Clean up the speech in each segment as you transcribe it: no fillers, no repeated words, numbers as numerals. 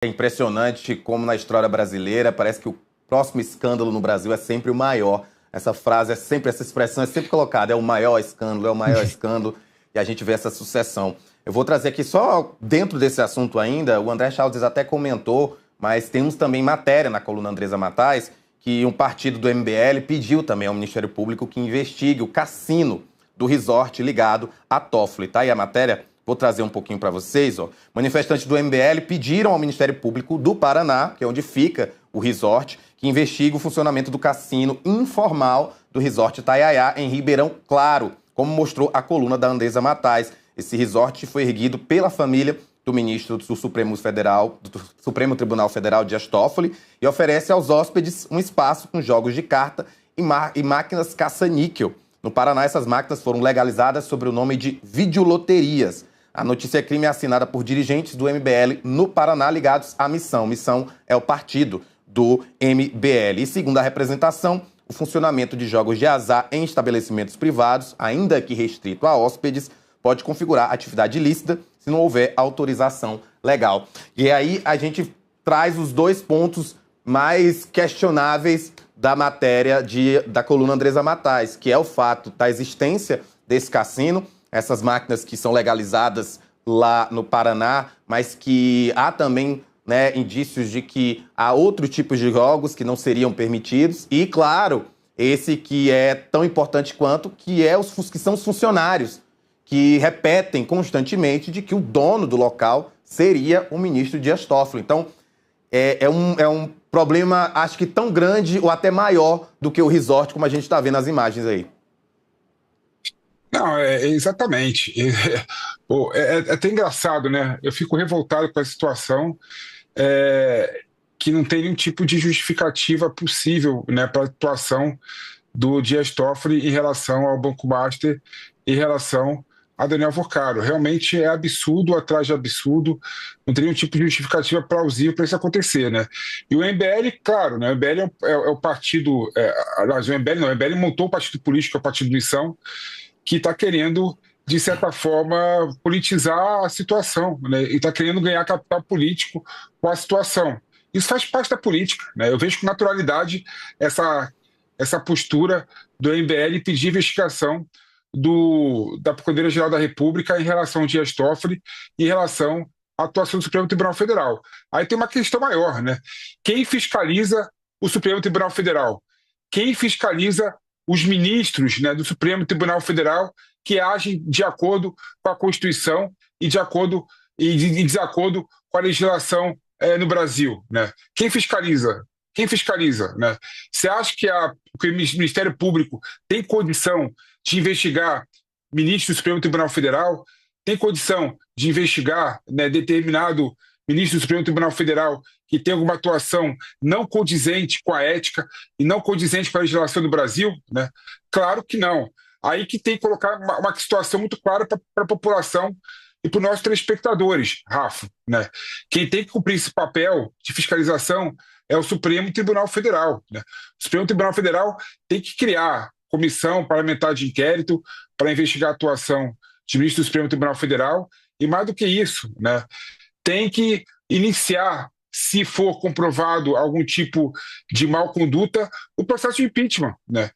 É impressionante como na história brasileira parece que o próximo escândalo no Brasil é sempre o maior. Essa frase é sempre, essa expressão é sempre colocada, é o maior escândalo, e a gente vê essa sucessão. Eu vou trazer aqui só dentro desse assunto ainda, o André Chaldes até comentou, mas temos também matéria na coluna Andresa Matais, que um partido do MBL pediu também ao Ministério Público que investigue o cassino do resort ligado à Toffoli. Tá aí a matéria? Vou trazer um pouquinho para vocês. Ó. Manifestantes do MBL pediram ao Ministério Público do Paraná, que é onde fica o resort, que investigue o funcionamento do cassino informal do resort Itaiaiá, em Ribeirão Claro, como mostrou a coluna da Andresa Matais. Esse resort foi erguido pela família do ministro do Supremo Tribunal Federal, Dias Toffoli, e oferece aos hóspedes um espaço com jogos de carta e máquinas caça-níquel. No Paraná, essas máquinas foram legalizadas sob o nome de videoloterias. A notícia crime é assinada por dirigentes do MBL no Paraná ligados à Missão. Missão é o partido do MBL. E segundo a representação, o funcionamento de jogos de azar em estabelecimentos privados, ainda que restrito a hóspedes, pode configurar atividade ilícita se não houver autorização legal. E aí a gente traz os dois pontos mais questionáveis da matéria da coluna Andresa Matais, que é o fato da existência desse cassino, essas máquinas que são legalizadas lá no Paraná, mas que há também, né, indícios de que há outros tipos de jogos que não seriam permitidos. E, claro, esse que é tão importante quanto, que são os funcionários, que repetem constantemente de que o dono do local seria o ministro Dias Toffoli. Então, é um problema, acho que tão grande ou até maior do que o resort, como a gente está vendo nas imagens aí. Não, exatamente. Pô, é até engraçado, né? Eu fico revoltado com a situação, que não tem nenhum tipo de justificativa possível, né, para a atuação do Dias Toffoli em relação ao Banco Master, em relação a Daniel Vorcaro. Realmente é absurdo atrás de absurdo, não tem nenhum tipo de justificativa plausível para isso acontecer, né? E o MBL, claro, né? O MBL é o partido, aliás, o MBL não, o MBL montou o partido político, é o Partido Missão, que está querendo, de certa forma, politizar a situação, né? E está querendo ganhar capital político com a situação. Isso faz parte da política, né? Eu vejo com naturalidade essa postura do MBL pedir investigação da Procuradoria-Geral da República em relação ao Dias Toffoli e em relação à atuação do Supremo Tribunal Federal. Aí tem uma questão maior, né? Quem fiscaliza o Supremo Tribunal Federal? Quem fiscaliza os ministros, né, do Supremo Tribunal Federal que agem de acordo com a Constituição e em desacordo com a legislação no Brasil, né? Quem fiscaliza? Quem fiscaliza, né? Você acha que o Ministério Público tem condição de investigar ministro do Supremo Tribunal Federal? Tem condição de investigar, né, determinado ministro do Supremo Tribunal Federal que tem alguma atuação não condizente com a ética e não condizente com a legislação do Brasil, né? Claro que não. Aí que tem que colocar uma situação muito clara para a população e para os nossos telespectadores, Rafa, né? Quem tem que cumprir esse papel de fiscalização é o Supremo Tribunal Federal, né? O Supremo Tribunal Federal tem que criar comissão parlamentar de inquérito para investigar a atuação de ministro do Supremo Tribunal Federal e, mais do que isso, né, tem que iniciar, se for comprovado algum tipo de mal conduta, o processo de impeachment, né?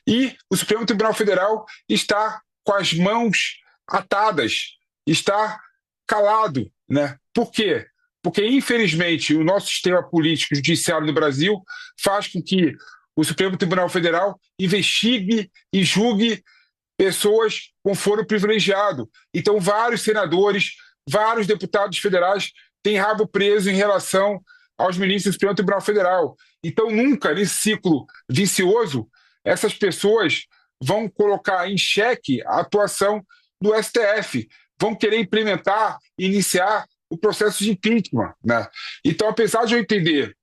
E o Supremo Tribunal Federal está com as mãos atadas, está calado, né? Por quê? Porque, infelizmente, o nosso sistema político judiciário no Brasil faz com que o Supremo Tribunal Federal investigue e julgue pessoas com foro privilegiado. Então, vários senadores, vários deputados federais têm rabo preso em relação aos ministros do Supremo Tribunal Federal. Então, nunca, nesse ciclo vicioso, essas pessoas vão colocar em xeque a atuação do STF, vão querer implementar, iniciar o processo de impeachment, né? Então, apesar de eu entender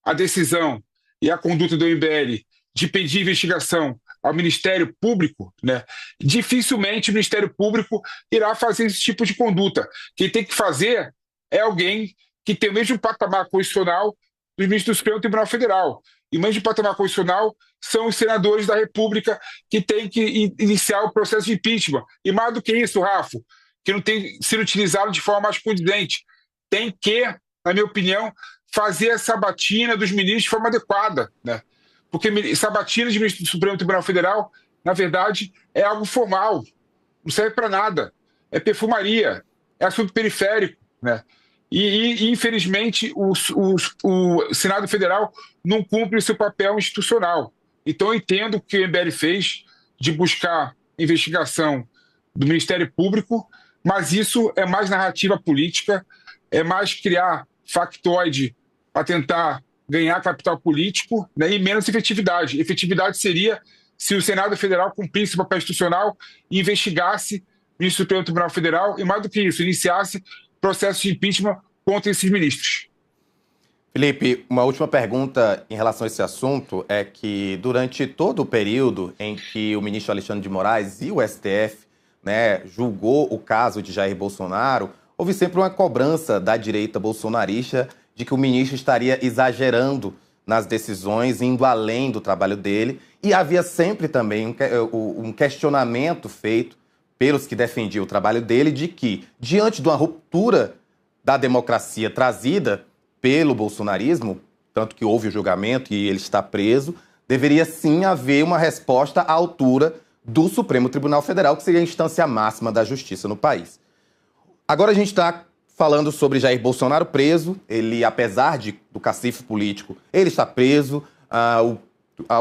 a decisão e a conduta do MBL de pedir investigação ao Ministério Público, né, dificilmente o Ministério Público irá fazer esse tipo de conduta. Quem tem que fazer é alguém que tem o mesmo patamar constitucional do ministro do Supremo Tribunal Federal. E o mesmo patamar constitucional são os senadores da República que têm que iniciar o processo de impeachment. E mais do que isso, Rafa, que não tem sido utilizado de forma mais condizente, tem que na minha opinião, fazer a sabatina dos ministros de forma adequada, né? Porque sabatina de ministro do Supremo Tribunal Federal, na verdade, é algo formal, não serve para nada, é perfumaria, é assunto periférico, né? Infelizmente, o Senado Federal não cumpre o seu papel institucional. Então, eu entendo o que o MBL fez de buscar investigação do Ministério Público, mas isso é mais narrativa política, é mais criar factoide para tentar ganhar capital político, né, e menos efetividade. Efetividade seria se o Senado Federal cumprisse o papel institucional e investigasse o ministro do Supremo Tribunal Federal e, mais do que isso, iniciasse processo de impeachment contra esses ministros. Felipe, uma última pergunta em relação a esse assunto é que durante todo o período em que o ministro Alexandre de Moraes e o STF, né, julgou o caso de Jair Bolsonaro, houve sempre uma cobrança da direita bolsonarista de que o ministro estaria exagerando nas decisões, indo além do trabalho dele, e havia sempre também um questionamento feito pelos que defendiam o trabalho dele de que, diante de uma ruptura da democracia trazida pelo bolsonarismo, tanto que houve o julgamento e ele está preso, deveria sim haver uma resposta à altura do Supremo Tribunal Federal, que seria a instância máxima da justiça no país. Agora a gente está falando sobre Jair Bolsonaro preso. Ele, apesar do cacife político, ele está preso,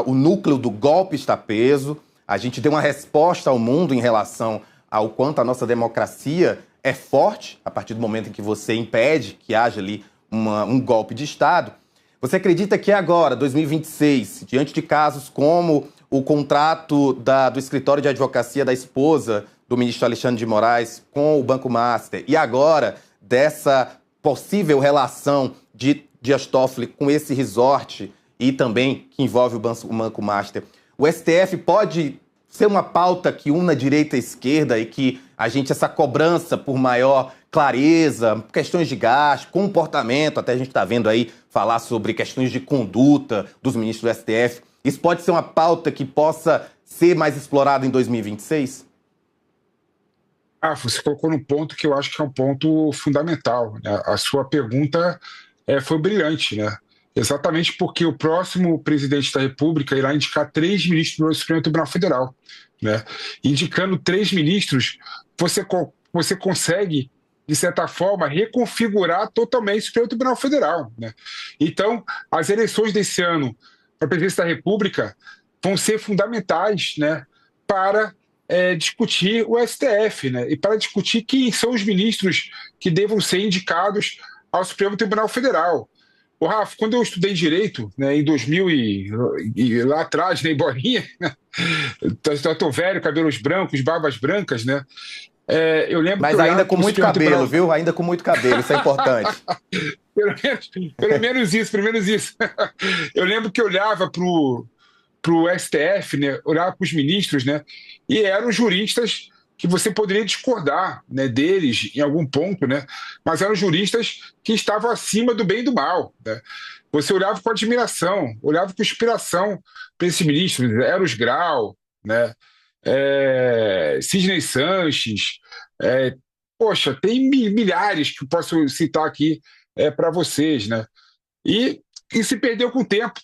o núcleo do golpe está preso. A gente deu uma resposta ao mundo em relação ao quanto a nossa democracia é forte, a partir do momento em que você impede que haja ali um golpe de Estado. Você acredita que agora, 2026, diante de casos como o contrato do escritório de advocacia da esposa do ministro Alexandre de Moraes com o Banco Master, e agora dessa possível relação de Dias Toffoli com esse resort e também que envolve o Banco Master, o STF pode ser uma pauta que una direita e esquerda e que essa cobrança por maior clareza, questões de gasto, comportamento, até a gente está vendo aí falar sobre questões de conduta dos ministros do STF, isso pode ser uma pauta que possa ser mais explorada em 2026? Você colocou num ponto que eu acho que é um ponto fundamental, né? A sua pergunta foi brilhante, né? Exatamente porque o próximo presidente da República irá indicar 3 ministros do Supremo Tribunal Federal, né? Indicando 3 ministros, você consegue, de certa forma, reconfigurar totalmente o Supremo Tribunal Federal, né? Então, as eleições desse ano para a presidência da República vão ser fundamentais, né, para discutir o STF, né, e para discutir quem são os ministros que devam ser indicados ao Supremo Tribunal Federal. O Rafa, quando eu estudei Direito, né, em 2000 e lá atrás, né, em Bolinha, né, estou velho, cabelos brancos, barbas brancas, né, eu lembro. Mas ainda com muito cabelo, viu? Ainda com muito cabelo, isso é importante. pelo menos isso. Eu lembro que eu olhava para o STF, né, olhava para os ministros, né, e eram juristas que você poderia discordar, né, deles em algum ponto, né, mas eram juristas que estavam acima do bem e do mal, né. Você olhava com admiração, olhava com inspiração para esses ministros, Eros Grau, né, Sidney Sanches, poxa, tem milhares que eu posso citar aqui para vocês, né, e se perdeu com o tempo.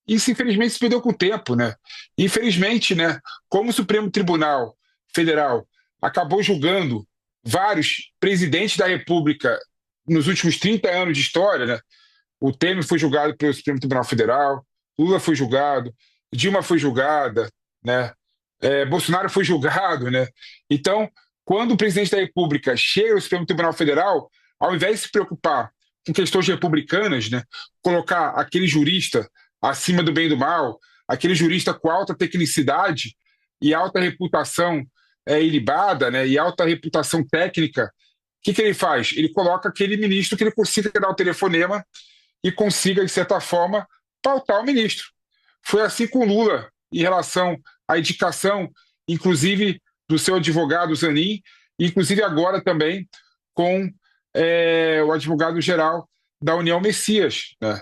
Isso, infelizmente, se perdeu com o tempo, né? Infelizmente, né, como o Supremo Tribunal Federal acabou julgando vários presidentes da República nos últimos 30 anos de história, né? O Temer foi julgado pelo Supremo Tribunal Federal, Lula foi julgado, Dilma foi julgada, né? Bolsonaro foi julgado, né? Então, quando o presidente da República chega ao Supremo Tribunal Federal, ao invés de se preocupar com questões republicanas, né, colocar aquele jurista acima do bem e do mal, aquele jurista com alta tecnicidade e alta reputação ilibada, né, e alta reputação técnica, o que ele faz? Ele coloca aquele ministro que ele consiga dar o telefonema e consiga, de certa forma, pautar o ministro. Foi assim com Lula, em relação à indicação, inclusive, do seu advogado Zanin, e inclusive agora também com o advogado-geral da União Messias, né?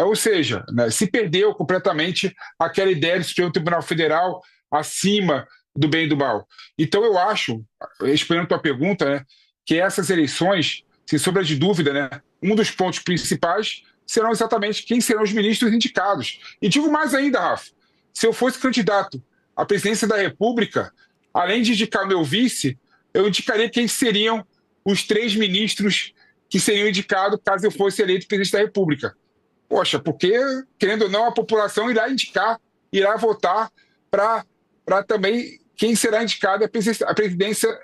Ou seja, né, se perdeu completamente aquela ideia do Supremo Tribunal Federal acima do bem e do mal. Então eu acho, respondendo a tua pergunta, né, que essas eleições, sem sombra de dúvida, né, um dos pontos principais serão exatamente quem serão os ministros indicados. E digo mais ainda, Rafa, se eu fosse candidato à presidência da República, além de indicar meu vice, eu indicaria quem seriam os 3 ministros que seriam indicados caso eu fosse eleito presidente da República. Poxa, porque, querendo ou não, a população irá indicar, irá votar para também quem será indicado a presidência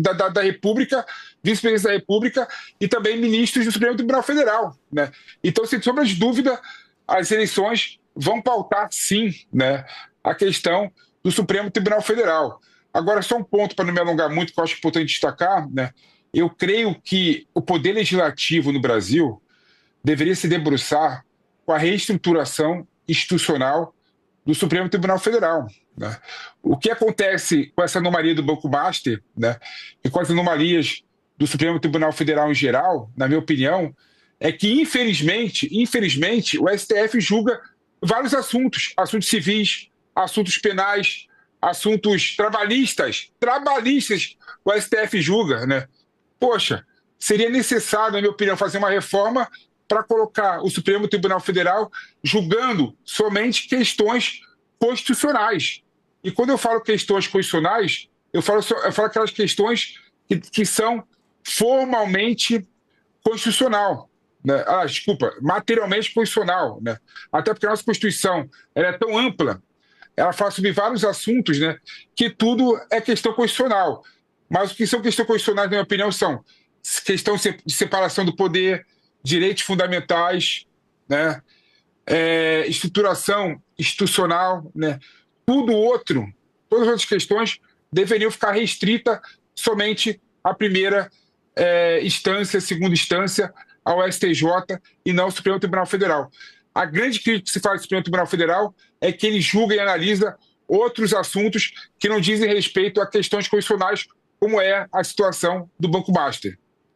da República, vice-presidência da República e também ministros do Supremo Tribunal Federal, né? Então, sem sombra de dúvida, as eleições vão pautar, sim, né, a questão do Supremo Tribunal Federal. Agora, só um ponto para não me alongar muito, que eu acho importante destacar, né? Eu creio que o poder legislativo no Brasil deveria se debruçar com a reestruturação institucional do Supremo Tribunal Federal, né? O que acontece com essa anomalia do Banco Master, né, e com as anomalias do Supremo Tribunal Federal em geral, na minha opinião, é que, infelizmente, o STF julga vários assuntos civis, assuntos penais, assuntos trabalhistas, o STF julga, né? Poxa, seria necessário, na minha opinião, fazer uma reforma para colocar o Supremo Tribunal Federal julgando somente questões constitucionais. E quando eu falo questões constitucionais, eu falo aquelas questões que são formalmente constitucional, né? Materialmente constitucional, né? Até porque a nossa Constituição ela é tão ampla, ela fala sobre vários assuntos, né, que tudo é questão constitucional. Mas o que são questões constitucionais, na minha opinião, são questão de separação do poder, direitos fundamentais, né, estruturação institucional, né, todas as outras questões deveriam ficar restritas somente à primeira instância, segunda instância, ao STJ e não ao Supremo Tribunal Federal. A grande crítica que se faz do Supremo Tribunal Federal é que ele julga e analisa outros assuntos que não dizem respeito a questões constitucionais, como é a situação do Banco Master.